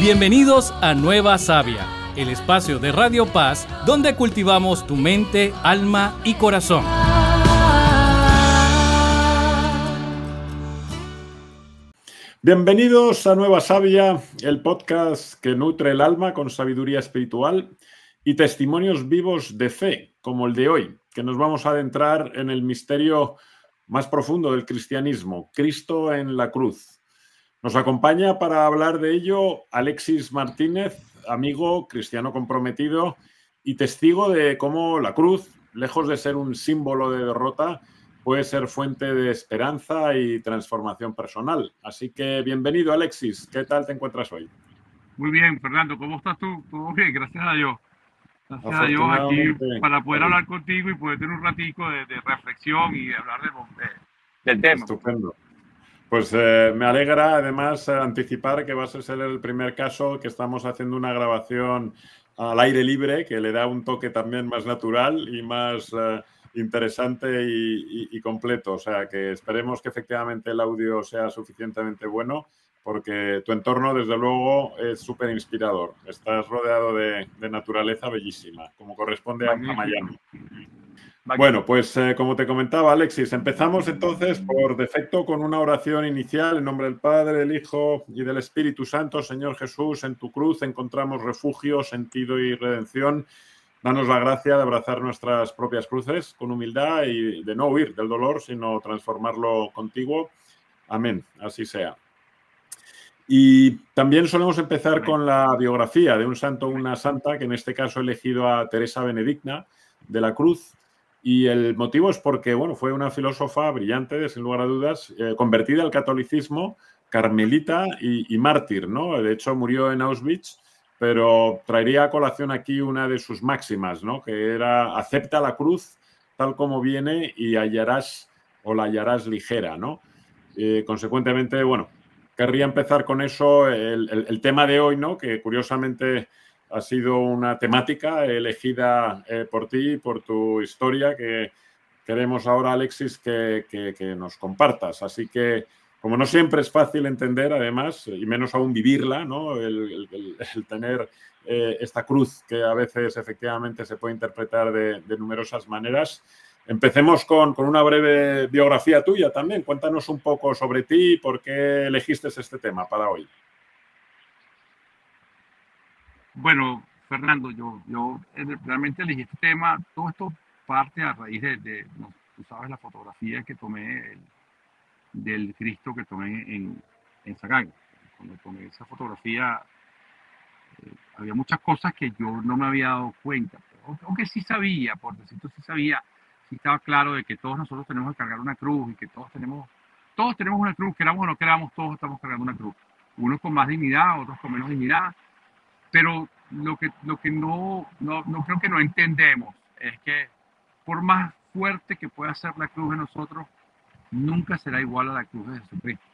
Bienvenidos a Nueva Savia, el espacio de Radio Paz donde cultivamos tu mente, alma y corazón. Bienvenidos a Nueva Savia, el podcast que nutre el alma con sabiduría espiritual y testimonios vivos de fe, como el de hoy, que nos vamos a adentrar en el misterio más profundo del cristianismo, Cristo en la cruz. Nos acompaña para hablar de ello Alexis Martínez, amigo, cristiano comprometido y testigo de cómo la cruz, lejos de ser un símbolo de derrota, puede ser fuente de esperanza y transformación personal. Así que bienvenido, Alexis. ¿Qué tal te encuentras hoy? Muy bien, Fernando. ¿Cómo estás tú? Todo bien, gracias a Dios. Gracias a Dios aquí para poder hablar contigo y poder tener un ratico de reflexión y hablar del tema. Estupendo. Pues me alegra además anticipar que vas a ser el primer caso que estamos haciendo una grabación al aire libre, que le da un toque también más natural y más interesante y completo. O sea, que esperemos que efectivamente el audio sea suficientemente bueno, porque tu entorno, desde luego, es súper inspirador. Estás rodeado de naturaleza bellísima, como corresponde a Miami. Bueno, pues como te comentaba, Alexis, empezamos entonces por defecto con una oración inicial en nombre del Padre, del Hijo y del Espíritu Santo. Señor Jesús, en tu cruz encontramos refugio, sentido y redención. Danos la gracia de abrazar nuestras propias cruces con humildad y de no huir del dolor, sino transformarlo contigo. Amén, así sea. Y también solemos empezar con la biografía de un santo o una santa, que en este caso he elegido a Teresa Benedicta de la Cruz. Y el motivo es porque, bueno, fue una filósofa brillante, sin lugar a dudas, convertida al catolicismo, carmelita y mártir, ¿no? De hecho, murió en Auschwitz, pero traería a colación aquí una de sus máximas, ¿no? Que era, acepta la cruz tal como viene y hallarás o la hallarás ligera, ¿no? Consecuentemente, bueno, querría empezar con eso, el tema de hoy, ¿no? Que curiosamente ha sido una temática elegida por ti, por tu historia, que queremos ahora, Alexis, que nos compartas. Así que, como no siempre es fácil entender, además, y menos aún vivirla, ¿no? El tener esta cruz que a veces efectivamente se puede interpretar de numerosas maneras. Empecemos con una breve biografía tuya también. Cuéntanos un poco sobre ti y por qué elegiste este tema para hoy. Bueno, Fernando, yo realmente elegí este tema. Todo esto parte a raíz no, tú sabes, la fotografía que tomé del Cristo que tomé en Sagai. Cuando tomé esa fotografía, había muchas cosas que yo no me había dado cuenta. Aunque sí sabía, por decirlo, sí sabía, sí estaba claro de que todos nosotros tenemos que cargar una cruz y que todos tenemos una cruz, queramos o no queramos, todos estamos cargando una cruz. Unos con más dignidad, otros con menos dignidad. Pero lo que no creo que no entendemos es que por más fuerte que pueda ser la cruz de nosotros, nunca será igual a la cruz de Jesucristo,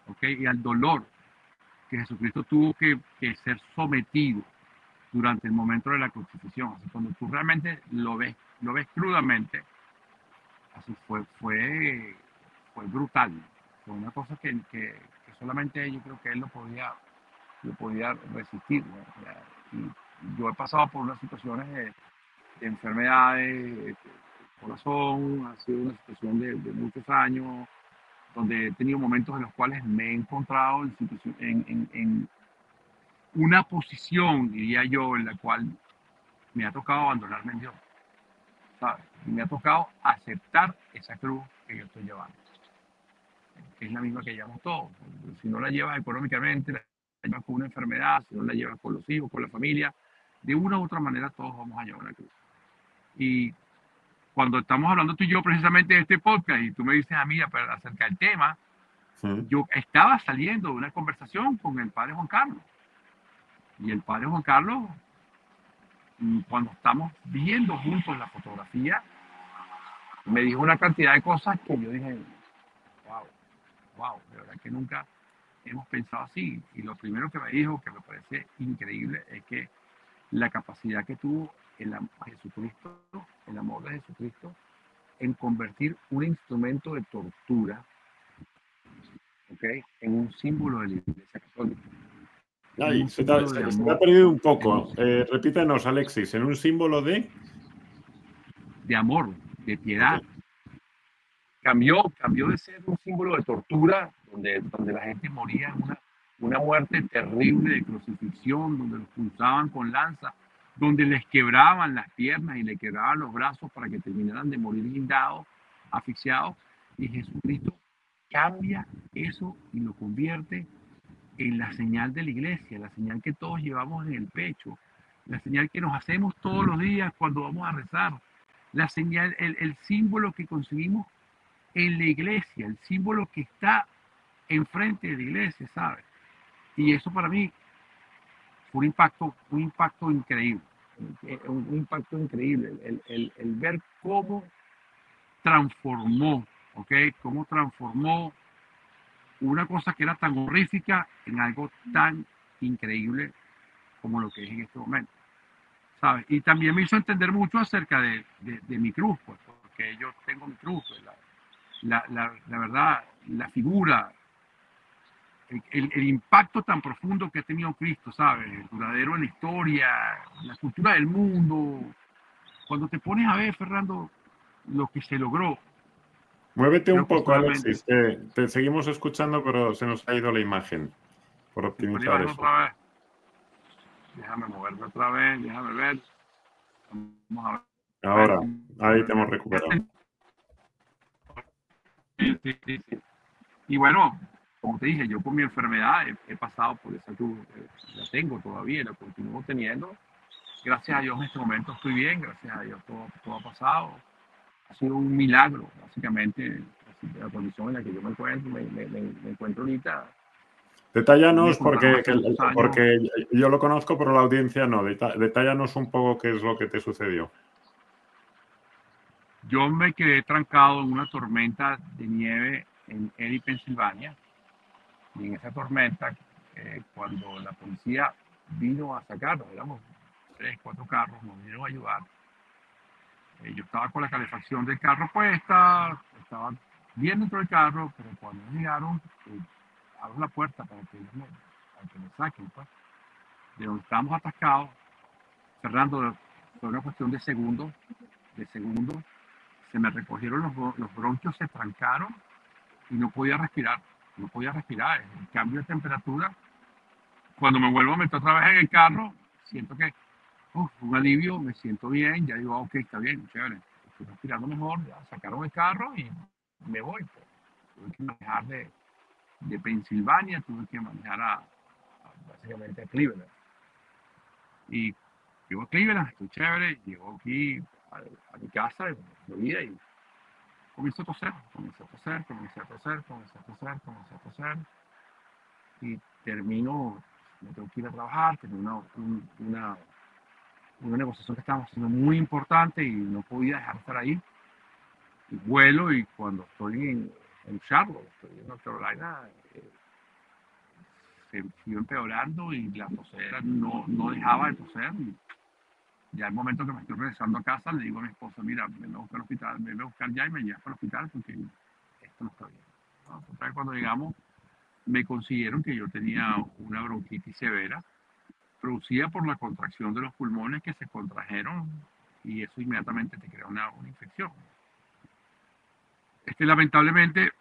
¿ok? Y al dolor que Jesucristo tuvo que ser sometido durante el momento de la crucifixión. Así, cuando tú realmente lo ves crudamente, así fue brutal. Fue una cosa que solamente yo creo que él lo podía resistir, ¿no? Y yo he pasado por unas situaciones de enfermedades, de corazón, ha sido una situación de muchos años, donde he tenido momentos en los cuales me he encontrado en una posición, diría yo, en la cual me ha tocado abandonarme en Dios, ¿sabes? Y me ha tocado aceptar esa cruz que yo estoy llevando, que es la misma que llevamos todos. Si no la llevas económicamente, la llevas con una enfermedad, si no la llevas con los hijos, con la familia, de una u otra manera todos vamos a llevar la cruz. Y cuando estamos hablando tú y yo precisamente de este podcast y tú me dices a mí acerca del tema, yo estaba saliendo de una conversación con el padre Juan Carlos. Y el padre Juan Carlos, cuando estamos viendo juntos la fotografía, me dijo una cantidad de cosas que yo dije, wow, de verdad que nunca hemos pensado así. Y lo primero que me dijo, que me parece increíble, es que la capacidad que tuvo Jesucristo, el amor de Jesucristo, en convertir un instrumento de tortura, ¿okay?, en un símbolo de la Iglesia Católica. Ay, un se te ha, símbolo de se te ha amor, perdido un poco. Repítanos, Alexis, en un símbolo de amor, de Ok. piedad. Cambió de ser un símbolo de tortura, donde la gente moría en una muerte terrible de crucifixión, donde los punzaban con lanza, donde les quebraban las piernas y les quebraban los brazos para que terminaran de morir guindados, asfixiados. Y Jesucristo cambia eso y lo convierte en la señal de la iglesia, la señal que todos llevamos en el pecho, la señal que nos hacemos todos los días cuando vamos a rezar, la señal, el símbolo que conseguimos en la iglesia, el símbolo que está enfrente de la iglesia, ¿sabes? Y eso para mí fue un impacto increíble, un impacto increíble, el ver cómo transformó, ¿ok? Cómo transformó una cosa que era tan horrífica en algo tan increíble como lo que es en este momento, ¿sabes? Y también me hizo entender mucho acerca de mi cruz, pues, porque yo tengo mi cruz, pues, la verdad, la figura, el impacto tan profundo que ha tenido Cristo, ¿sabes? El duradero en la historia, la cultura del mundo. Cuando te pones a ver, Fernando, lo que se logró, Muévete un creo que poco, solamente. Alexis. Te seguimos escuchando, pero se nos ha ido la imagen por Estoy optimizar bajando eso. otra vez. Déjame moverme otra vez, déjame ver. Vamos a ver Ahora, si. ahí te hemos recuperado. Sí, sí, sí, sí. Y bueno, como te dije, yo con mi enfermedad he pasado por esa cruz, la tengo todavía, la continúo teniendo. Gracias a Dios en este momento estoy bien, gracias a Dios todo ha pasado. Ha sido un milagro, básicamente, la condición en la que yo me encuentro, me encuentro ahorita. No me Detállanos contaron porque, hace muchos años. porque yo lo conozco, pero la audiencia no. Detállanos un poco qué es lo que te sucedió. Yo me quedé trancado en una tormenta de nieve en Erie, Pensilvania. Y en esa tormenta, cuando la policía vino a sacarnos, éramos 3, 4 carros, nos vinieron a ayudar. Yo estaba con la calefacción del carro puesta, estaba bien dentro del carro, pero cuando llegaron, abro la puerta para que me saquen, pues, de donde estábamos atascados. Fernando, fue una cuestión de segundos, se me recogieron los bronquios, se trancaron y no podía respirar, no podía respirar. El cambio de temperatura, cuando me vuelvo a meter otra vez en el carro, siento que un alivio, me siento bien, ya digo, ok, está bien, chévere, estoy respirando mejor, ya sacaron el carro y me voy. Pues. Tuve que manejar de Pensilvania, tuve que manejar básicamente a Cleveland. Y llego a Cleveland, estoy chévere, llego aquí a mi casa en Florida y comienzo a toser, comencé a toser, comencé a toser, comencé a toser, comencé a toser y termino, me tengo que ir a trabajar, tengo una negociación que estábamos haciendo muy importante y no podía dejar de estar ahí. Y vuelo y cuando estoy en Charlotte, estoy en North Carolina, se siguió empeorando y la tosera no dejaba de toser. Y ya el momento que me estoy regresando a casa, le digo a mi esposa, mira, me voy a buscar al hospital, me voy a buscar ya y me llevas para el hospital porque esto no está bien. Entonces, cuando llegamos, me consiguieron que yo tenía una bronquitis severa, producida por la contracción de los pulmones que se contrajeron y eso inmediatamente te crea una infección. Lamentablemente,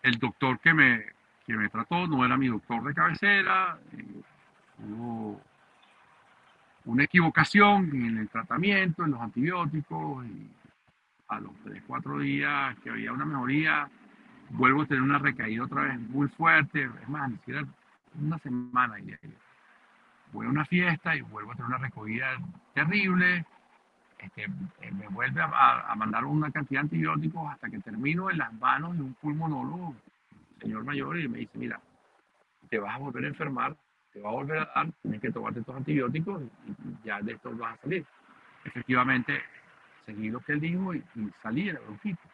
el doctor que me trató no era mi doctor de cabecera, hubo una equivocación en el tratamiento, en los antibióticos, y a los 3, 4 días que había una mejoría, vuelvo a tener una recaída otra vez muy fuerte, es más, ni siquiera una semana y voy a una fiesta y vuelvo a tener una recaída terrible, me vuelve a mandar una cantidad de antibióticos hasta que termino en las manos de un pulmonólogo, señor mayor, y me dice, mira, te vas a volver a enfermar, te va a volver a dar, tienes que tomarte estos antibióticos y ya de esto vas a salir. Efectivamente, seguí lo que él dijo y salí de la bronquitis.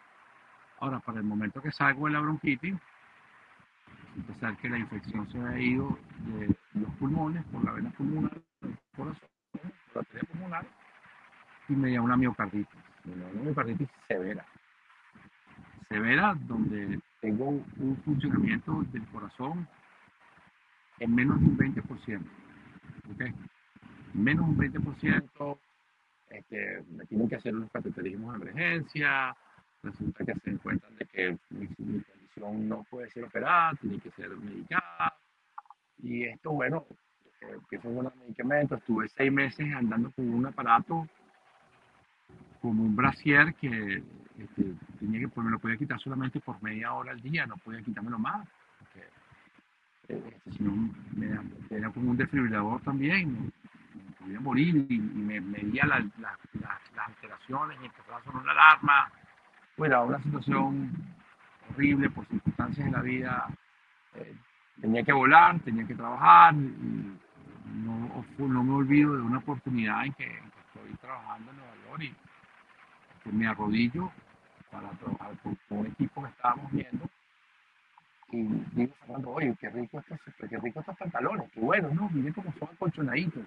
Ahora, para el momento que salgo de la bronquitis, empezar que la infección se ha ido de los pulmones por la vena pulmonar, del corazón, por la arteria pulmonar, y me dio una miocarditis. Me dio una miocarditis severa. Severa, donde tengo un funcionamiento del corazón en menos de un 20%. ¿Ok? Menos un 20%. Me tienen que hacer unos cateterismos de emergencia. Resulta que se encuentran de que mi condición no puede ser operada, tiene que ser medicada. Y esto, bueno, empiezo con los medicamentos. Estuve 6 meses andando con un aparato como un brasier que tenía que, pues, me lo podía quitar solamente por media hora al día, no podía quitármelo más. Porque, si no, era como un desfibrilador también, me podía morir y me medía las alteraciones y empezaba a sonar una alarma. Bueno, una situación horrible por circunstancias de la vida. eh, Tenía que volar, tenía que trabajar y no me olvido de una oportunidad en que estoy trabajando en Nueva York y que me arrodillo para trabajar con un equipo que estábamos viendo y digo, Fernando, oye, qué rico estos pantalones, qué bueno, ¿no? Miren cómo son acolchonaditos.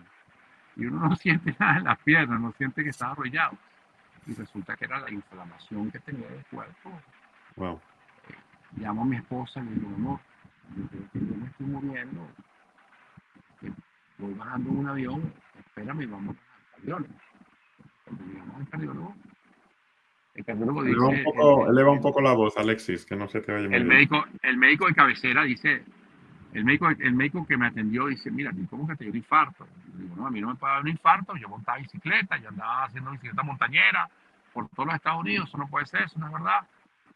Y uno no siente nada en las piernas, no siente que está arrollado. Y resulta que era la inflamación que tenía del cuerpo. Wow. Llamo a mi esposa y le digo, amor, yo creo que yo me estoy muriendo, que voy bajando en un avión, espérame y vamos al cardiólogo. Cuando llegamos al cardiólogo, el cardiólogo dice, Eleva un poco la voz, Alexis, que no se te oye muy bien. el médico de cabecera dice, el médico que me atendió dice, mira, ¿cómo que te dio un infarto? Y digo, no, a mí no me puede dar un infarto, yo montaba bicicleta, yo andaba haciendo bicicleta montañera por todos los Estados Unidos, eso no puede ser, eso no es verdad.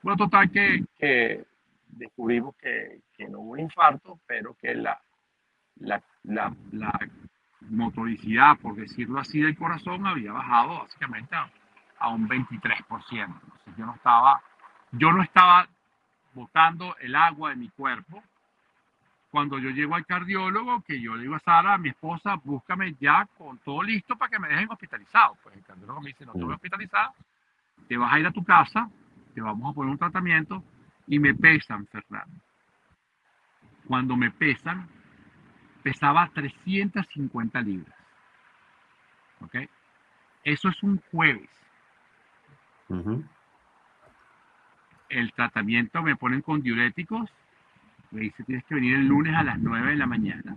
Bueno, total que descubrimos que no hubo un infarto, pero que la motoricidad, por decirlo así, del corazón había bajado básicamente a un 23%. Entonces yo no estaba botando el agua de mi cuerpo. Cuando yo llego al cardiólogo, que yo le digo a Sara, a mi esposa, búscame ya con todo listo para que me dejen hospitalizado. Pues el cardiólogo me dice, no te voy a hospitalizar, te vas a ir a tu casa, te vamos a poner un tratamiento y me pesan, Fernando. Cuando me pesan, pesaba 350 libras. ¿Ok? Eso es un jueves. El tratamiento me ponen con diuréticos. Me dice, tienes que venir el lunes a las 9 de la mañana.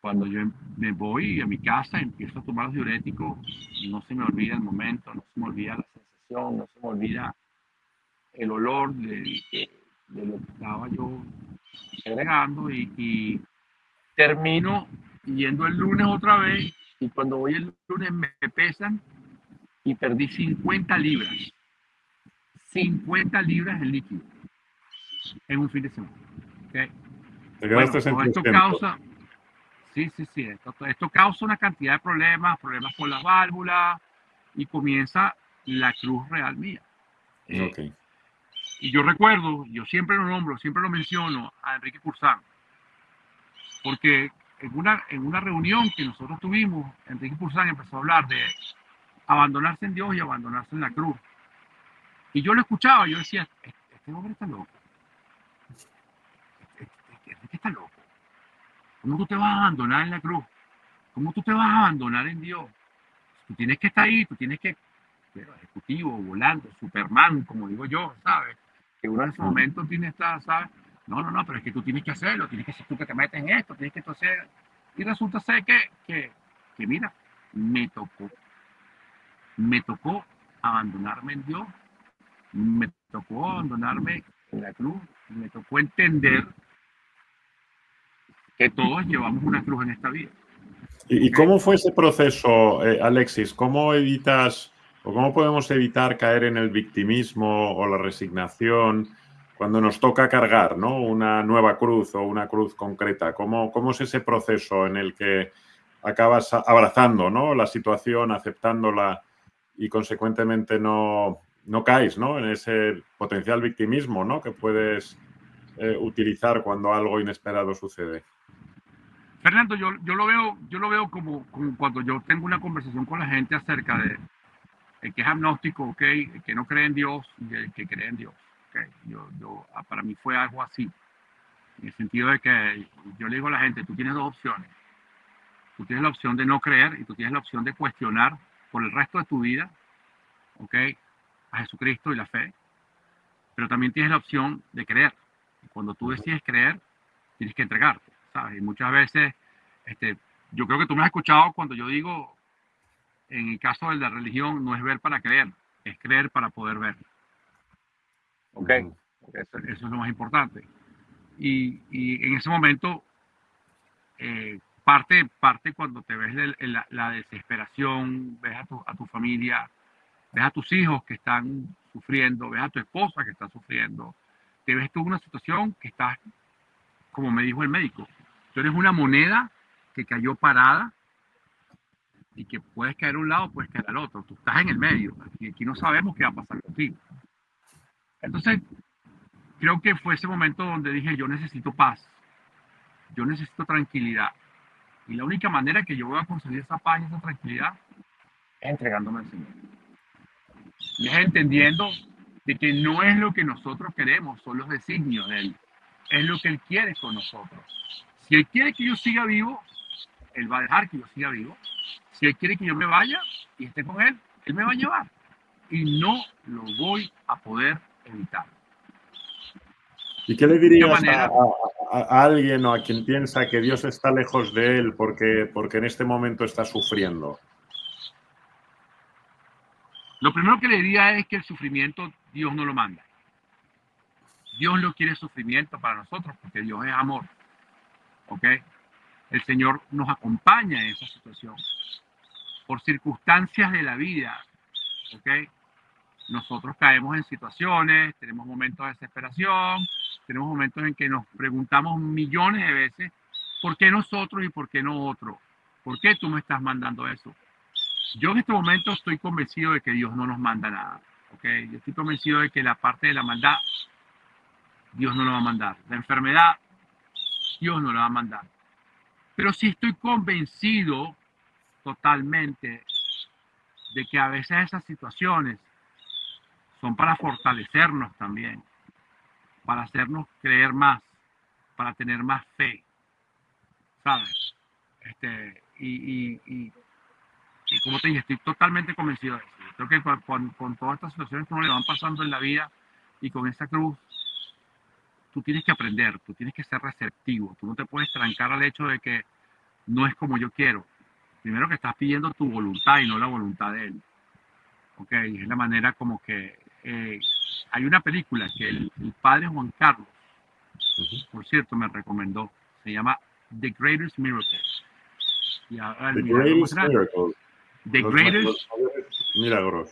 Cuando yo me voy a mi casa, empiezo a tomar los diuréticos, no se me olvida el momento, no se me olvida la sensación, no se me olvida el olor de lo que estaba yo agregando y termino yendo el lunes otra vez y cuando voy el lunes me pesan y perdí 50 libras. 50 libras en líquido en un fin de semana. ¿Okay? Te quedaste Bueno, todo esto causa, sí, esto causa una cantidad de problemas con las válvulas y comienza la cruz real mía. Okay. Y yo recuerdo, yo siempre lo nombro, siempre lo menciono a Enrique Curzán, porque en una reunión que nosotros tuvimos, Enrique Curzán empezó a hablar de abandonarse en Dios y abandonarse en la cruz. Y yo lo escuchaba, yo decía, este hombre está loco. Enrique está loco. ¿Cómo tú te vas a abandonar en la cruz? ¿Cómo tú te vas a abandonar en Dios? Tú tienes que estar ahí, tú tienes que, ejecutivo, volando, Superman, como digo yo, ¿sabes? Que uno en ese momento tiene esta, ¿sabes? No, pero es que tú tienes que hacerlo, tienes que ser tú que te metes en esto, tienes que hacer. Y resulta ser que mira, me tocó abandonarme en Dios, me tocó abandonarme en la cruz, me tocó entender que todos llevamos una cruz en esta vida. ¿Y cómo fue ese proceso, Alexis? ¿Cómo evitas o cómo podemos evitar caer en el victimismo o la resignación cuando nos toca cargar, ¿no?, una nueva cruz o una cruz concreta? ¿Cómo es ese proceso en el que acabas abrazando, ¿no?, la situación, aceptándola y consecuentemente no caes, ¿no?, en ese potencial victimismo, ¿no?, que puedes utilizar cuando algo inesperado sucede? Fernando, yo lo veo como cuando yo tengo una conversación con la gente acerca de el que es agnóstico, okay, el que no cree en Dios y el que cree en Dios. Okay. Para mí fue algo así, en el sentido de que yo le digo a la gente, tú tienes dos opciones. Tú tienes la opción de no creer y tú tienes la opción de cuestionar por el resto de tu vida, okay, a Jesucristo y la fe, pero también tienes la opción de creer. Y cuando tú decides creer, tienes que entregarte. ¿sabes? Y muchas veces, yo creo que tú me has escuchado cuando yo digo, en el caso de la religión, no es ver para creer, es creer para poder ver. ¿Ok? Eso es lo más importante. Y en ese momento, parte cuando te ves la desesperación, ves a tu familia, ves a tus hijos que están sufriendo, ves a tu esposa que está sufriendo, te ves tú en una situación que estás, como me dijo el médico, tú eres una moneda que cayó parada y que puedes caer a un lado, puedes caer al otro. Tú estás en el medio y aquí no sabemos qué va a pasar contigo. Entonces, creo que fue ese momento donde dije, yo necesito paz, yo necesito tranquilidad. Y la única manera que yo voy a conseguir esa paz y esa tranquilidad es entregándome al Señor. Y es entendiendo de que no es lo que nosotros queremos, son los designios de Él. Es lo que Él quiere con nosotros. Si Él quiere que yo siga vivo, Él va a dejar que yo siga vivo. Si Él quiere que yo me vaya y esté con Él, Él me va a llevar. Y no lo voy a poder evitar. ¿Y qué le De qué dirías manera, a alguien o a quien piensa que Dios está lejos de él porque en este momento está sufriendo? lo primero que le diría es que el sufrimiento Dios no lo manda. Dios no quiere sufrimiento para nosotros porque Dios es amor. ¿Ok? El Señor nos acompaña en esa situación. Por circunstancias de la vida, ¿ok? Nosotros caemos en situaciones, tenemos momentos de desesperación, tenemos momentos en que nos preguntamos millones de veces, ¿por qué nosotros y por qué no otro? ¿Por qué tú me estás mandando eso? Yo en este momento estoy convencido de que Dios no nos manda nada, ¿ok? Yo estoy convencido de que la parte de la maldad, Dios no lo va a mandar. La enfermedad, Dios no lo va a mandar. Pero sí estoy convencido totalmente de que a veces esas situaciones son para fortalecernos también, para hacernos creer más, para tener más fe, ¿sabes? Y como te dije, estoy totalmente convencido de eso. Creo que con todas estas situaciones que uno le van pasando en la vida y con esa cruz, tú tienes que aprender, tú tienes que ser receptivo, tú no te puedes trancar al hecho de que no es como yo quiero. Primero que estás pidiendo tu voluntad y no la voluntad de él. ¿Ok? Es la manera como que hay una película que el padre Juan Carlos, por cierto, me recomendó. Se llama The Greatest Miracle. Y ahora el The milagro más greatest grande. miracle. The Greatest, Los mayores milagros.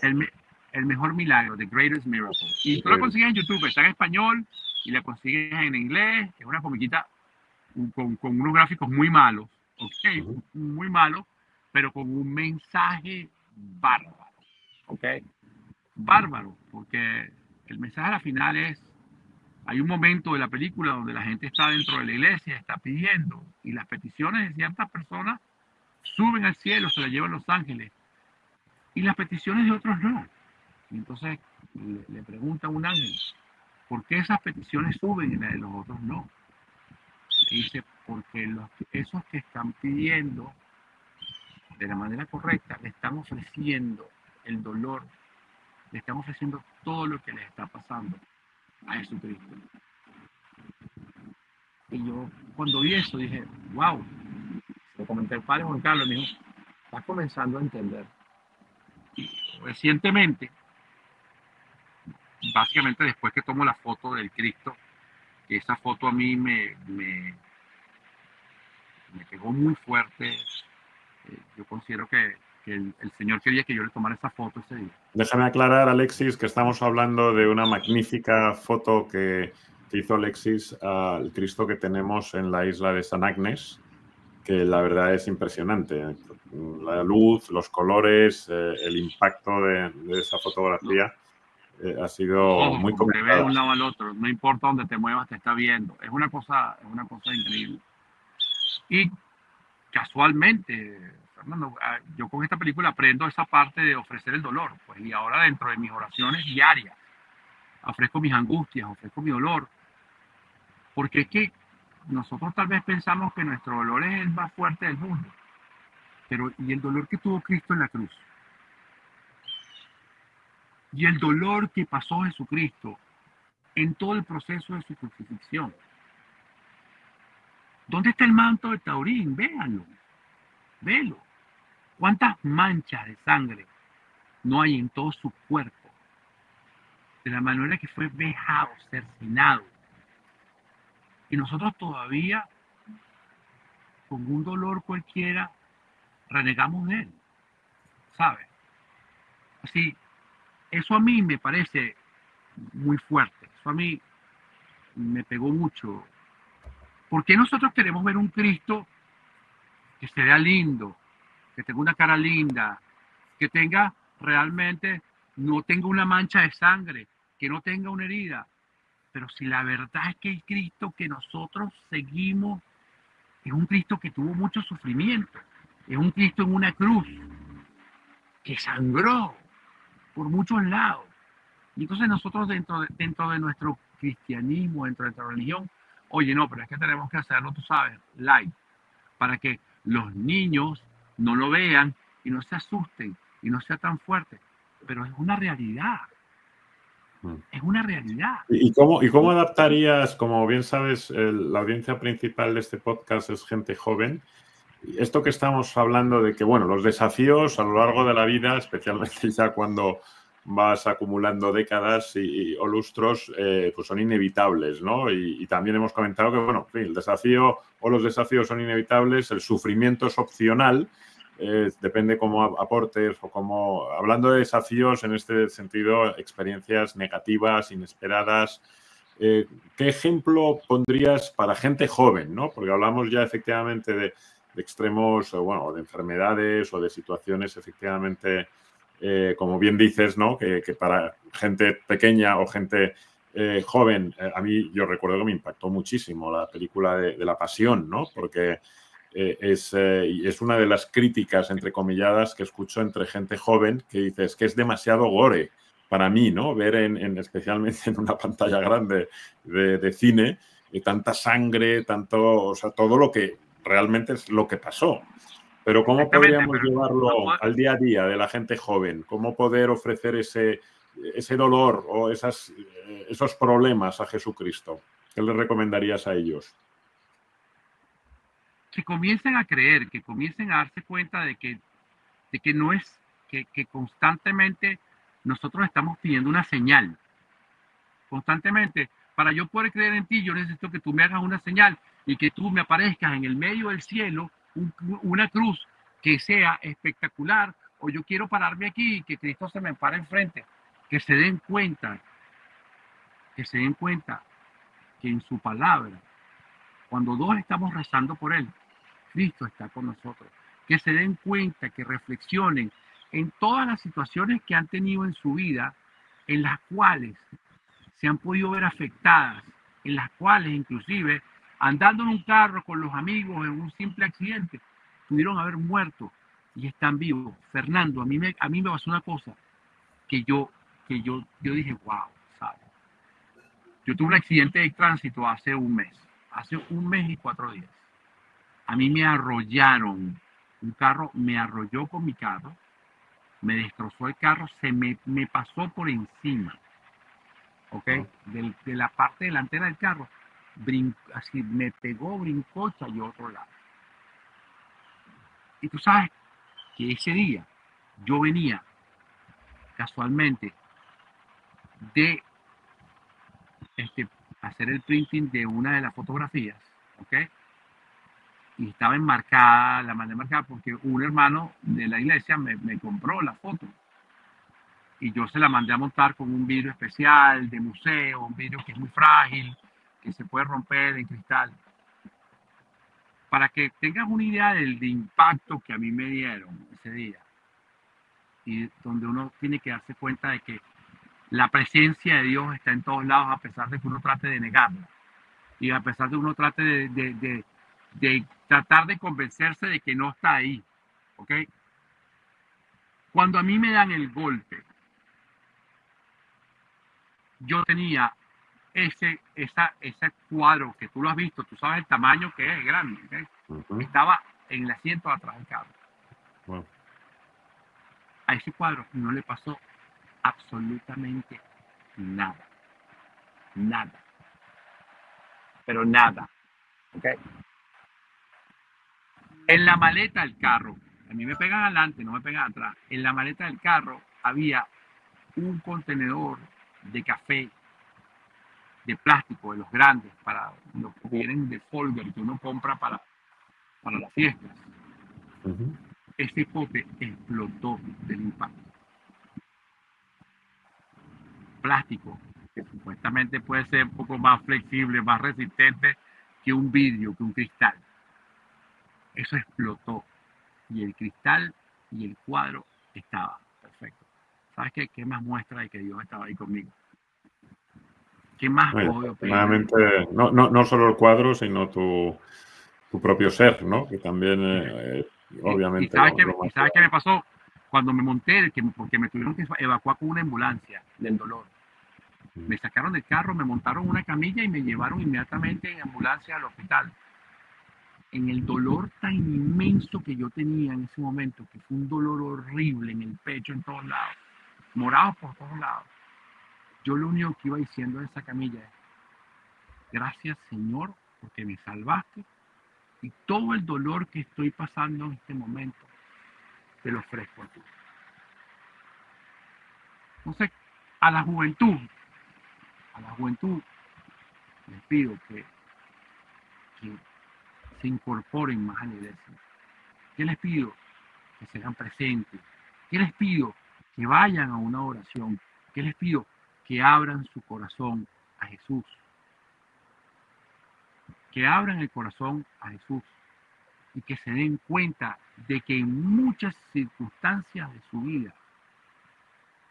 el mejor milagro, The Greatest Miracle. Y tú la consigues en YouTube, está en español y la consigues en inglés. Es una comiquita con unos gráficos muy malos, ¿ok? Muy malos, pero con un mensaje bárbaro, ¿ok? Bárbaro, porque el mensaje a la final es, hay un momento de la película donde la gente está dentro de la iglesia, está pidiendo, y las peticiones de ciertas personas suben al cielo, se las llevan los ángeles, y las peticiones de otros no. Y entonces le pregunta a un ángel, ¿por qué esas peticiones suben y las de los otros no? Y dice, porque esos que están pidiendo de la manera correcta le están ofreciendo el dolor, le están ofreciendo todo lo que les está pasando a Jesucristo. Y yo cuando vi eso dije, wow, lo comenté al padre Juan Carlos, me dijo, estás comenzando a entender. Y recientemente, básicamente después que tomo la foto del Cristo, que esa foto a mí me pegó muy fuerte, yo considero que el Señor quería que yo le tomara esa foto ese día. Déjame aclarar, Alexis, que estamos hablando de una magnífica foto que hizo Alexis al Cristo que tenemos en la isla de San Agnes, que la verdad es impresionante. La luz, los colores, el impacto de esa fotografía ha sido muy Como te ve de comentada. un lado al otro, no importa dónde te muevas, te está viendo. Es una cosa increíble. Y casualmente, Fernando, yo con esta película aprendo esa parte de ofrecer el dolor, pues, y ahora dentro de mis oraciones diarias, ofrezco mis angustias, ofrezco mi dolor, porque es que nosotros tal vez pensamos que nuestro dolor es el más fuerte del mundo, pero y el dolor que tuvo Cristo en la cruz, y el dolor que pasó Jesucristo en todo el proceso de su crucifixión, ¿Dónde está el manto de Taurín? Véanlo, velo. ¿Cuántas manchas de sangre no hay en todo su cuerpo? De la manera que fue vejado, cercenado. Y nosotros todavía, con un dolor cualquiera, renegamos de él, ¿sabes? Así, eso a mí me parece muy fuerte. Eso a mí me pegó mucho. ¿Por qué nosotros queremos ver un Cristo que se vea lindo, que tenga una cara linda, que tenga realmente, no tenga una mancha de sangre, que no tenga una herida? Pero si la verdad es que el Cristo que nosotros seguimos es un Cristo que tuvo mucho sufrimiento, es un Cristo en una cruz, que sangró por muchos lados. Y entonces nosotros dentro de nuestro cristianismo, dentro de nuestra religión, oye, no, pero es que tenemos que hacerlo, tú sabes, live, para que los niños no lo vean y no se asusten y no sea tan fuerte. Pero es una realidad, es una realidad. ¿Y cómo adaptarías, como bien sabes, la audiencia principal de este podcast es gente joven? Esto que estamos hablando de que, bueno, los desafíos a lo largo de la vida, especialmente ya cuando vas acumulando décadas o lustros, pues son inevitables, ¿no? Y también hemos comentado que, bueno, en fin, el desafío o los desafíos son inevitables, el sufrimiento es opcional, depende cómo aportes o cómo... Hablando de desafíos, en este sentido, experiencias negativas, inesperadas, ¿qué ejemplo pondrías para gente joven, ¿no? Porque hablamos ya efectivamente de extremos, bueno, de enfermedades o de situaciones efectivamente, como bien dices, ¿no? Que para gente pequeña o gente joven, a mí yo recuerdo que me impactó muchísimo la película de La Pasión, ¿no? Porque es una de las críticas, entrecomilladas, que escucho entre gente joven que dice es que es demasiado gore para mí, ¿no? Ver especialmente en una pantalla grande de cine, tanta sangre, o sea, todo lo que realmente es lo que pasó. Pero ¿cómo podríamos llevarlo al día a día de la gente joven? ¿Cómo poder ofrecer ese dolor o esos problemas a Jesucristo? ¿Qué les recomendarías a ellos? Que comiencen a creer, que comiencen a darse cuenta de que no es, que constantemente nosotros estamos pidiendo una señal. Constantemente, para yo poder creer en ti, yo necesito que tú me hagas una señal y que tú me aparezcas en el medio del cielo, una cruz que sea espectacular, o yo quiero pararme aquí y que Cristo se me pare enfrente. Que se den cuenta, que se den cuenta que en su palabra, cuando dos estamos rezando por Él, Cristo está con nosotros. Que se den cuenta, que reflexionen en todas las situaciones que han tenido en su vida, en las cuales se han podido ver afectadas, en las cuales inclusive andando en un carro con los amigos en un simple accidente, pudieron haber muerto y están vivos. Fernando, a mí me pasó una cosa que yo dije, wow, ¿sabes? Yo tuve un accidente de tránsito hace un mes y 4 días. A mí me arrollaron, un carro me arrolló con mi carro, me destrozó el carro, me pasó por encima, ¿ok? De la parte delantera del carro, así me pegó, brincó, cayó a otro lado. Y tú sabes que ese día yo venía casualmente de hacer el printing de una de las fotografías, ¿ok? Y estaba enmarcada, la mandé enmarcada porque un hermano de la iglesia me compró la foto. Y yo se la mandé a montar con un vidrio especial de museo, un vidrio que es muy frágil, que se puede romper en cristal. Para que tengas una idea del impacto que a mí me dieron ese día. Y donde uno tiene que darse cuenta de que la presencia de Dios está en todos lados, a pesar de que uno trate de negarla. Y a pesar de que uno trate de tratar de convencerse de que no está ahí. ¿Ok? Cuando a mí me dan el golpe, yo tenía ese cuadro que tú lo has visto, tú sabes el tamaño que es grande. ¿Okay? Estaba en el asiento de atrás del carro. Wow. A ese cuadro no le pasó absolutamente nada. Nada. Pero nada. ¿Okay? En la maleta del carro, a mí me pegan adelante, no me pegan atrás. En la maleta del carro había un contenedor de café de plástico, de los grandes, para los que vienen de Folger, que uno compra para las fiestas. Ese pote explotó del impacto. Plástico, que supuestamente puede ser un poco más flexible, más resistente que un vidrio, que un cristal. Eso explotó. Y el cristal y el cuadro estaba perfecto. ¿Sabes qué? ¿Qué más muestra de que Dios estaba ahí conmigo? ¿Qué más puedo pedir? No solo el cuadro, sino tu propio ser, ¿no? Que también, obviamente... ¿Y sabes qué me pasó? Cuando me monté, porque me tuvieron que evacuar con una ambulancia del dolor. Me sacaron del carro, me montaron una camilla y me llevaron inmediatamente en ambulancia al hospital. En el dolor tan inmenso que yo tenía en ese momento, que fue un dolor horrible en el pecho, en todos lados, morado por todos lados, yo lo único que iba diciendo en esa camilla es: gracias, Señor, porque me salvaste, y todo el dolor que estoy pasando en este momento te lo ofrezco a ti. Entonces, a la juventud les pido que se incorporen más a la iglesia. ¿Qué les pido? Que sean presentes. ¿Qué les pido? Que vayan a una oración. ¿Qué les pido? Que abran su corazón a Jesús. Que abran el corazón a Jesús y que se den cuenta de que en muchas circunstancias de su vida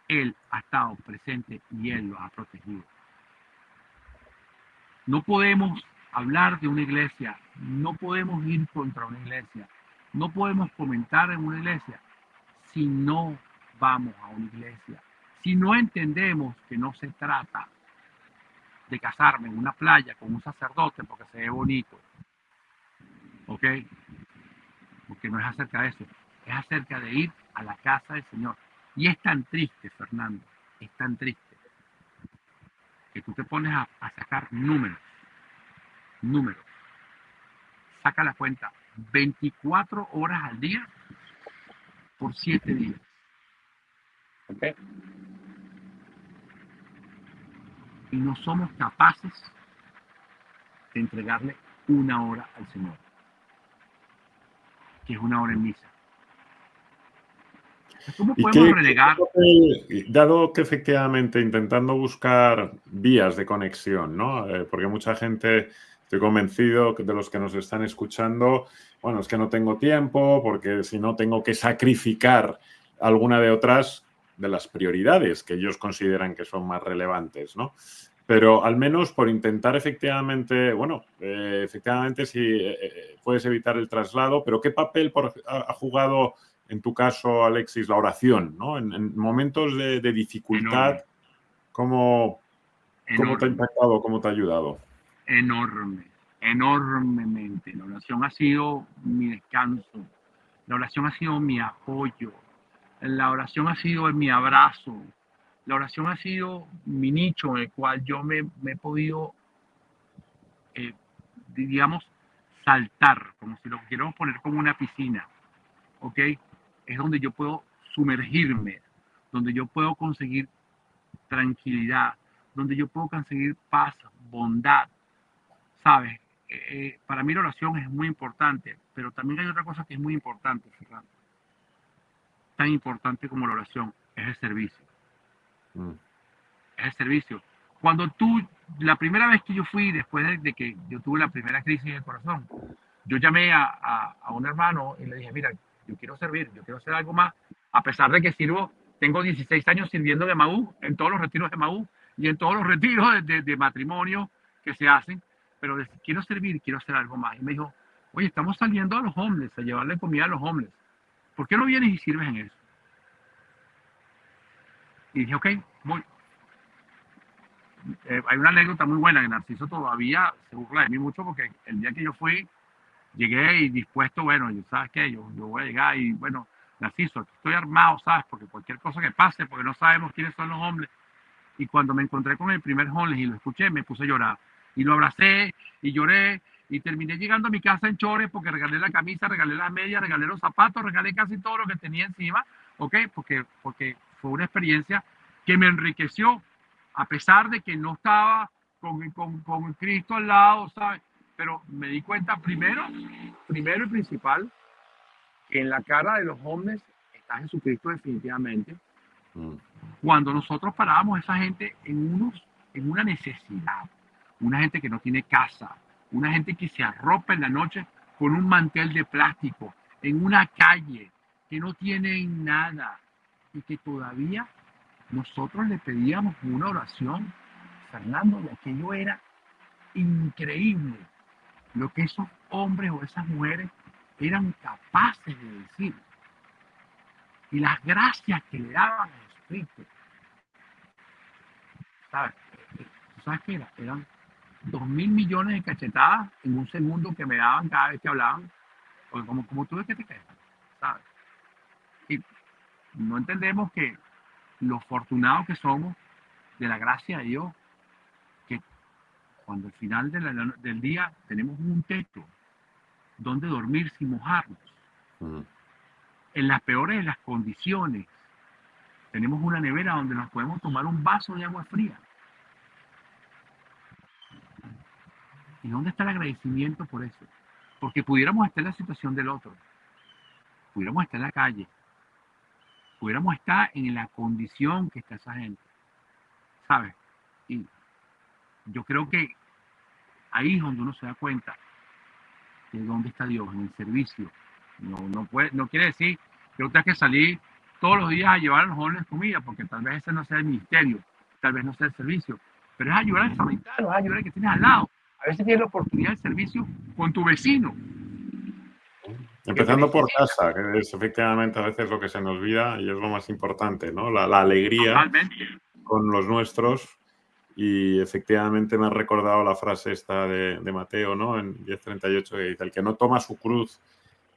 Él ha estado presente y Él los ha protegido. No podemos hablar de una iglesia, no podemos ir contra una iglesia, no podemos comentar en una iglesia si no vamos a una iglesia, si no entendemos que no se trata de casarme en una playa con un sacerdote porque se ve bonito, ¿ok? Porque no es acerca de eso, es acerca de ir a la casa del Señor. Y es tan triste, Fernando, es tan triste, que tú te pones a sacar números. Saca la cuenta, 24 horas al día por 7 días. ¿Ok? Y no somos capaces de entregarle una hora al Señor, que es una hora en misa. ¿Cómo podemos relegar? Dado que efectivamente intentando buscar vías de conexión, ¿no? Porque mucha gente, estoy convencido de los que nos están escuchando, bueno, es que no tengo tiempo, porque si no tengo que sacrificar alguna de otras de las prioridades que ellos consideran que son más relevantes, ¿no? Pero al menos por intentar efectivamente, bueno, efectivamente si puedes evitar el traslado, pero ¿qué papel ha jugado en tu caso, Alexis, la oración, ¿no? En momentos de dificultad, ¿cómo te ha impactado, cómo te ha ayudado? Enormemente. La oración ha sido mi descanso, la oración ha sido mi apoyo, la oración ha sido mi abrazo, la oración ha sido mi nicho en el cual yo me he podido, digamos, saltar, como si lo queremos poner como una piscina, ¿ok? Es donde yo puedo sumergirme, donde yo puedo conseguir tranquilidad, donde yo puedo conseguir paz, bondad, ¿sabes? Para mí la oración es muy importante, pero también hay otra cosa que es muy importante, Fernando. Tan importante como la oración es el servicio. Es el servicio. Cuando la primera vez que yo fui, después de que yo tuve la primera crisis del corazón, yo llamé a un hermano y le dije: mira, yo quiero servir, yo quiero hacer algo más, a pesar de que tengo 16 años sirviendo de Maú, en todos los retiros de Maú y en todos los retiros de matrimonio que se hacen, pero quiero servir, quiero hacer algo más. Y me dijo: oye, estamos saliendo a los homeless, a llevarle comida a los homeless, ¿por qué no vienes y sirves en eso? Y dije: ok, voy. Hay una anécdota muy buena, que Narciso todavía se burla de mí mucho, porque el día que yo fui, llegué y dispuesto, bueno, ¿sabes qué? Yo voy a llegar y, bueno, Narciso, estoy armado, ¿sabes? Porque cualquier cosa que pase, porque no sabemos quiénes son los hombres. Y cuando me encontré con el primer homeless y lo escuché, me puse a llorar. Y lo abracé y lloré Y terminé llegando a mi casa en chores porque regalé la camisa, regalé las medias, regalé los zapatos, regalé casi todo lo que tenía encima, ¿ok? Porque fue una experiencia que me enriqueció, a pesar de que no estaba con Cristo al lado, ¿sabes? Pero me di cuenta primero y principal, que en la cara de los hombres está Jesucristo definitivamente. Cuando nosotros parábamos a esa gente en una necesidad, una gente que no tiene casa, una gente que se arropa en la noche con un mantel de plástico, en una calle, que no tienen nada, y que todavía nosotros le pedíamos una oración, Fernando, y aquello era increíble, lo que esos hombres o esas mujeres eran capaces de decir, y las gracias que le daban a Jesucristo. ¿Sabes? ¿Tú sabes qué era? Eran 2.000 millones de cachetadas en un segundo que me daban cada vez que hablaban, o como tú ves que te quedas, ¿sabes? Y no entendemos que lo afortunados que somos de la gracia de Dios, que cuando al final del día tenemos un techo donde dormir sin mojarnos, en las peores de las condiciones, tenemos una nevera donde nos podemos tomar un vaso de agua fría. ¿Y dónde está el agradecimiento por eso? Porque pudiéramos estar en la situación del otro, pudiéramos estar en la calle, pudiéramos estar en la condición que está esa gente, ¿sabes? Y yo creo que ahí es donde uno se da cuenta de dónde está Dios, en el servicio. No quiere decir que uno tenga que salir todos los días a llevar a los jóvenes comida, porque tal vez ese no sea el ministerio, tal vez no sea el servicio, pero es ayudar al samaritano, es ayudar al que tienes al lado. A veces tienes la oportunidad del servicio con tu vecino. Empezando por casa, que es efectivamente a veces lo que se nos olvida y es lo más importante, ¿no? La alegría Totalmente. Con los nuestros. Y efectivamente me ha recordado la frase esta de Mateo, ¿no? En 10:38, que dice: el que no toma su cruz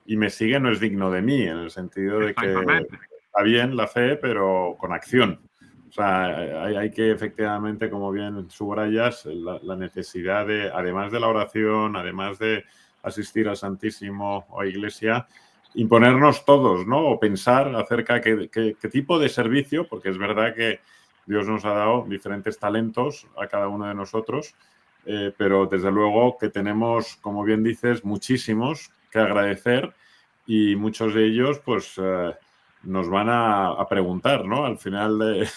y me sigue no es digno de mí, en el sentido de que está bien la fe, pero con acción. O sea, hay que efectivamente, como bien subrayas, la necesidad de, además de la oración, además de asistir al Santísimo o a iglesia, imponernos todos, ¿no? O pensar acerca de qué tipo de servicio, porque es verdad que Dios nos ha dado diferentes talentos a cada uno de nosotros, pero desde luego que tenemos, como bien dices, muchísimos que agradecer y muchos de ellos pues nos van a preguntar, ¿no? Al final de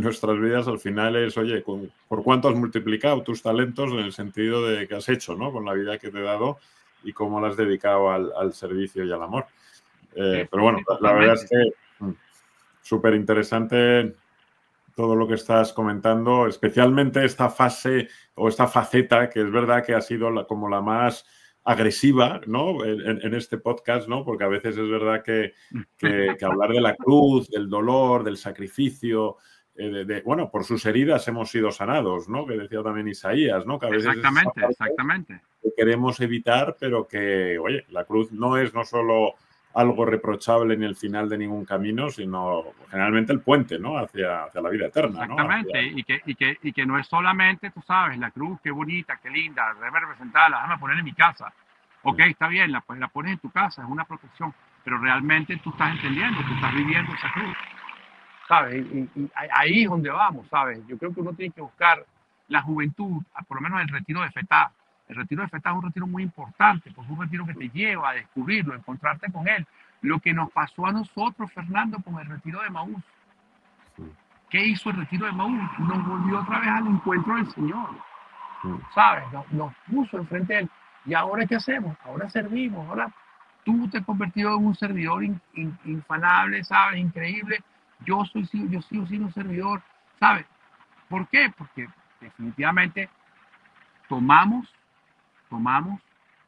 nuestras vidas, al final es, oye, ¿por cuánto has multiplicado tus talentos en el sentido de que has hecho, ¿no? Con la vida que te he dado y cómo la has dedicado al servicio y al amor. Pero bueno, la verdad es que súper interesante todo lo que estás comentando, especialmente esta fase o esta faceta que es verdad que ha sido como la más agresiva, ¿no? En este podcast, ¿no? Porque a veces es verdad que hablar de la cruz, del dolor, del sacrificio, bueno, por sus heridas hemos sido sanados, ¿no? Que decía también Isaías, ¿no? Que a veces exactamente. Que queremos evitar, pero que, oye, la cruz no es no solo algo reprochable ni el final de ningún camino, sino generalmente el puente, ¿no? Hacia la vida eterna, exactamente, ¿no? Y que no es solamente, tú sabes, la cruz, qué bonita, qué linda, debe representarla, déjame poner en mi casa. Ok, está bien, la pones en tu casa, es una protección, pero realmente tú estás entendiendo, tú estás viviendo esa cruz, ¿sabes? Y ahí es donde vamos, ¿sabes? Yo creo que uno tiene que buscar la juventud, por lo menos el retiro de Fetá. El retiro de Fetá es un retiro muy importante, porque es un retiro que te lleva a descubrirlo, a encontrarte con él. Lo que nos pasó a nosotros, Fernando, con el retiro de Emaús. ¿Qué hizo el retiro de Emaús? Nos volvió otra vez al encuentro del Señor. ¿Sabes? Nos puso enfrente de él. ¿Y ahora qué hacemos? Ahora servimos. Ahora tú te has convertido en un servidor infanable, ¿sabes? Increíble. Yo sigo siendo un servidor, ¿sabes? ¿Por qué? Porque definitivamente tomamos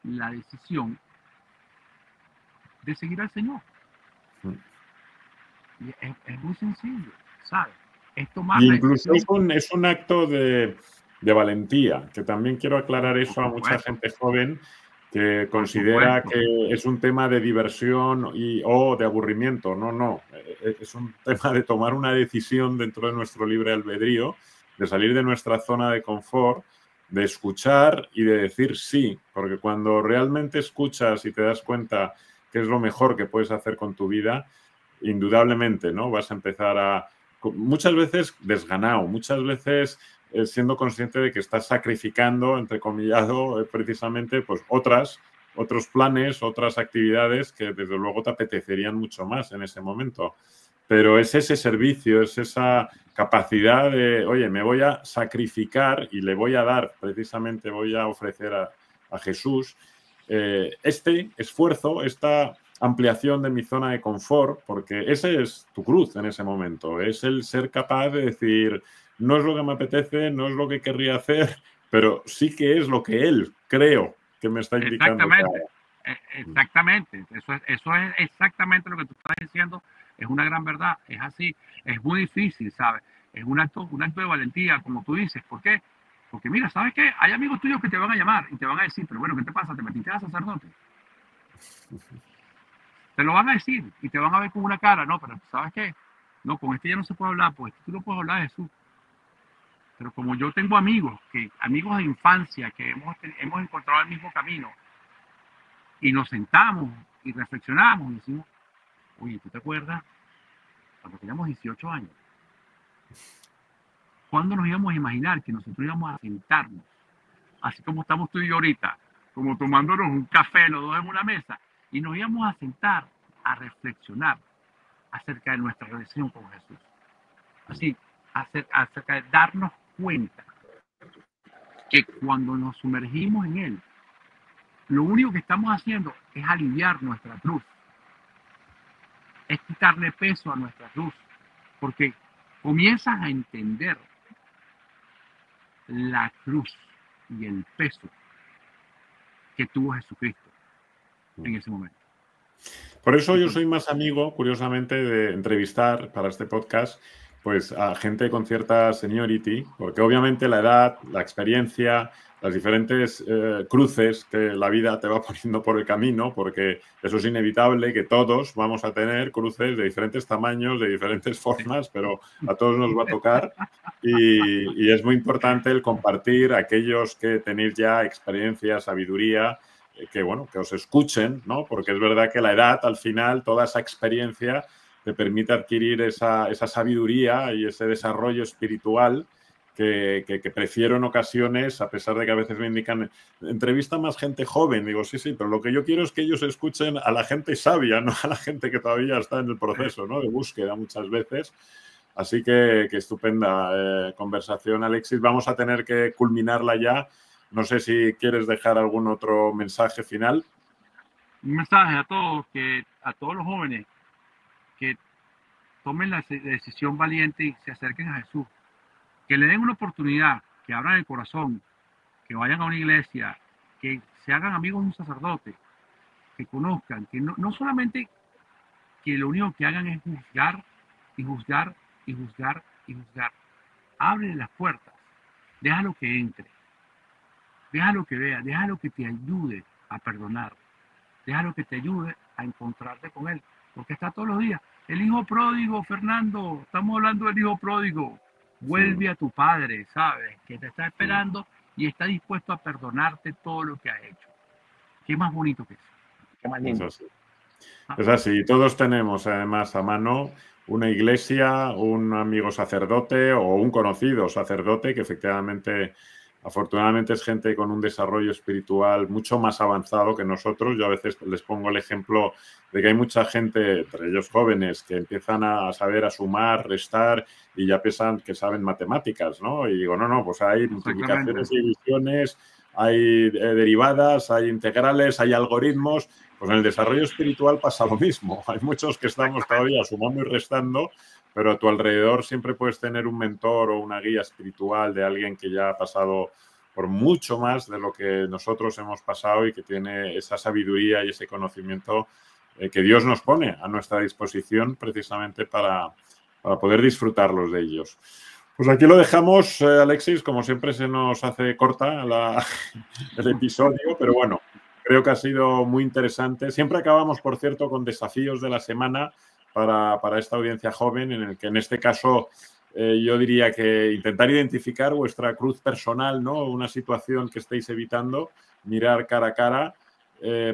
la decisión de seguir al Señor. Y es muy sencillo, ¿sabes? Es tomar la incluso decisión. es un acto de valentía, que también quiero aclarar eso a mucha gente joven que considera que es un tema de diversión o de aburrimiento. No. Es un tema de tomar una decisión dentro de nuestro libre albedrío, de salir de nuestra zona de confort de escuchar y de decir sí, porque cuando realmente escuchas y te das cuenta qué es lo mejor que puedes hacer con tu vida, indudablemente, ¿no? Vas a empezar a, muchas veces desganado, muchas veces siendo consciente de que estás sacrificando, entrecomillado, precisamente pues otros planes, otras actividades que desde luego te apetecerían mucho más en ese momento. Pero es ese servicio, es esa capacidad de, oye, me voy a sacrificar y le voy a dar, precisamente voy a ofrecer a Jesús este esfuerzo, esta ampliación de mi zona de confort, porque ese es tu cruz en ese momento, es el ser capaz de decir, no es lo que me apetece, no es lo que querría hacer, pero sí que es lo que él creo que me está indicando. Exactamente, eso es exactamente lo que tú estás diciendo, es una gran verdad, es así, es muy difícil, ¿sabes? Es un acto de valentía, como tú dices. ¿Por qué? Porque mira, ¿sabes qué? Hay amigos tuyos que te van a llamar y te van a decir, pero bueno, ¿qué te pasa? ¿Te metiste a sacerdote? Te lo van a decir y te van a ver con una cara, no, pero ¿sabes qué? No, con este ya no se puede hablar, pues tú no puedes hablar de Jesús. Pero como yo tengo amigos de infancia, que hemos encontrado el mismo camino, y nos sentamos y reflexionamos y decimos, oye, ¿tú te acuerdas? Cuando teníamos 18 años, ¿cuándo nos íbamos a imaginar que nosotros íbamos a sentarnos, así como estamos tú y yo ahorita, como tomándonos un café los dos en una mesa, y nos íbamos a sentar a reflexionar acerca de nuestra relación con Jesús? Así, acerca de darnos cuenta que cuando nos sumergimos en Él, lo único que estamos haciendo es aliviar nuestra cruz, es quitarle peso a nuestra cruz, porque comienzas a entender la cruz y el peso que tuvo Jesucristo en ese momento. Por eso yo soy más amigo, curiosamente, de entrevistar para este podcast pues a gente con cierta seniority, porque obviamente la edad, la experiencia, las diferentes cruces que la vida te va poniendo por el camino, porque eso es inevitable, que todos vamos a tener cruces de diferentes tamaños, de diferentes formas, pero a todos nos va a tocar y es muy importante el compartir a aquellos que tenéis ya experiencia, sabiduría, que bueno, que os escuchen, ¿no? Porque es verdad que la edad, al final, toda esa experiencia te permite adquirir esa sabiduría y ese desarrollo espiritual que prefiero en ocasiones, a pesar de que a veces me indican, entrevista más gente joven. Digo, sí, pero lo que yo quiero es que ellos escuchen a la gente sabia, no a la gente que todavía está en el proceso, ¿no? De búsqueda muchas veces. Así que estupenda conversación, Alexis. Vamos a tener que culminarla ya. No sé si quieres dejar algún otro mensaje final. Un mensaje a todos los jóvenes que tomen la decisión valiente y se acerquen a Jesús, que le den una oportunidad, que abran el corazón, que vayan a una iglesia, que se hagan amigos de un sacerdote, que conozcan, que no solamente que lo único que hagan es juzgar y juzgar y juzgar y juzgar. Ábrele las puertas, déjalo que entre, déjalo que vea, déjalo que te ayude a perdonar, déjalo que te ayude a encontrarte con Él, porque está todos los días. El hijo pródigo, Fernando, estamos hablando del hijo pródigo. Vuelve a tu padre, ¿sabes? Que te está esperando y está dispuesto a perdonarte todo lo que ha hecho. Qué más bonito que eso. Qué más lindo. Es así. Todos tenemos además a mano una iglesia, un amigo sacerdote o un conocido sacerdote que efectivamente, afortunadamente, es gente con un desarrollo espiritual mucho más avanzado que nosotros. Yo a veces les pongo el ejemplo de que hay mucha gente, entre ellos jóvenes, que empiezan a saber a sumar, restar y ya piensan que saben matemáticas, ¿no? Y digo, no, pues hay multiplicaciones y divisiones, hay derivadas, hay integrales, hay algoritmos. Pues en el desarrollo espiritual pasa lo mismo. Hay muchos que estamos todavía sumando y restando, pero a tu alrededor siempre puedes tener un mentor o una guía espiritual de alguien que ya ha pasado por mucho más de lo que nosotros hemos pasado y que tiene esa sabiduría y ese conocimiento que Dios nos pone a nuestra disposición precisamente para poder disfrutarlos de ellos. Pues aquí lo dejamos, Alexis. Como siempre se nos hace corta el episodio, pero bueno, creo que ha sido muy interesante. Siempre acabamos, por cierto, con desafíos de la semana para esta audiencia joven, en el que en este caso yo diría que intentar identificar vuestra cruz personal, ¿no? Una situación que estéis evitando, mirar cara a cara,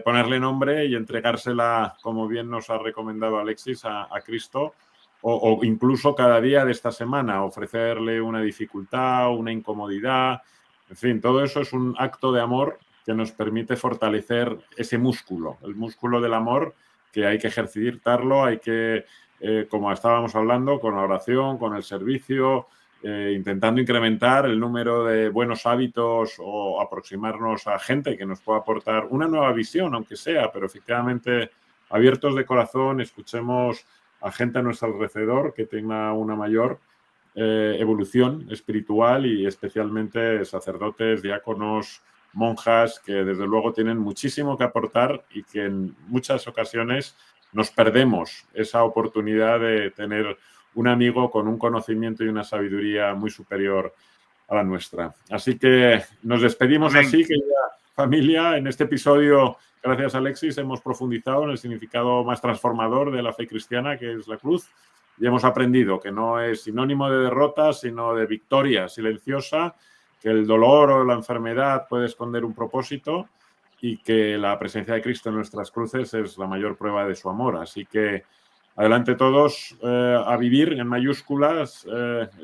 ponerle nombre y entregársela, como bien nos ha recomendado Alexis, a Cristo, o incluso cada día de esta semana, ofrecerle una dificultad, una incomodidad. En fin, todo eso es un acto de amor que nos permite fortalecer ese músculo, el músculo del amor, que hay que ejercitarlo, hay que, como estábamos hablando, con la oración, con el servicio, intentando incrementar el número de buenos hábitos o aproximarnos a gente que nos pueda aportar una nueva visión, aunque sea, pero efectivamente abiertos de corazón, escuchemos a gente a nuestro alrededor que tenga una mayor evolución espiritual, y especialmente sacerdotes, diáconos, monjas, que desde luego tienen muchísimo que aportar y que en muchas ocasiones nos perdemos esa oportunidad de tener un amigo con un conocimiento y una sabiduría muy superior a la nuestra. Así que nos despedimos. Amén. Así que ya, familia, en este episodio, gracias Alexis, hemos profundizado en el significado más transformador de la fe cristiana, que es la cruz, y hemos aprendido que no es sinónimo de derrota, sino de victoria silenciosa, que el dolor o la enfermedad puede esconder un propósito y que la presencia de Cristo en nuestras cruces es la mayor prueba de su amor. Así que adelante todos a vivir en mayúsculas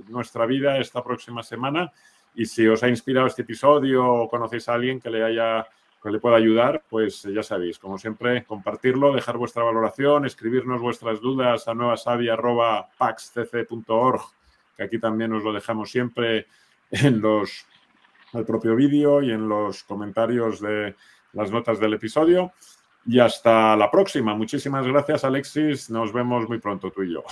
nuestra vida esta próxima semana, y si os ha inspirado este episodio o conocéis a alguien que le pueda ayudar, pues ya sabéis, como siempre, compartirlo, dejar vuestra valoración, escribirnos vuestras dudas a nuevasavia@paxcc.org, que aquí también os lo dejamos siempre en el propio vídeo y en los comentarios de las notas del episodio. Y hasta la próxima. Muchísimas gracias, Alexis. Nos vemos muy pronto, tú y yo.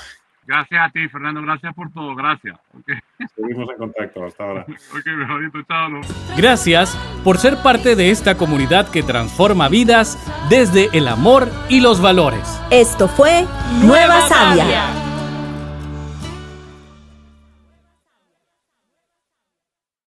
Gracias a ti, Fernando. Gracias por todo. Gracias. Okay. Seguimos en contacto. Hasta ahora. Mejorito. Chao. Gracias por ser parte de esta comunidad que transforma vidas desde el amor y los valores. Esto fue Nueva Savia.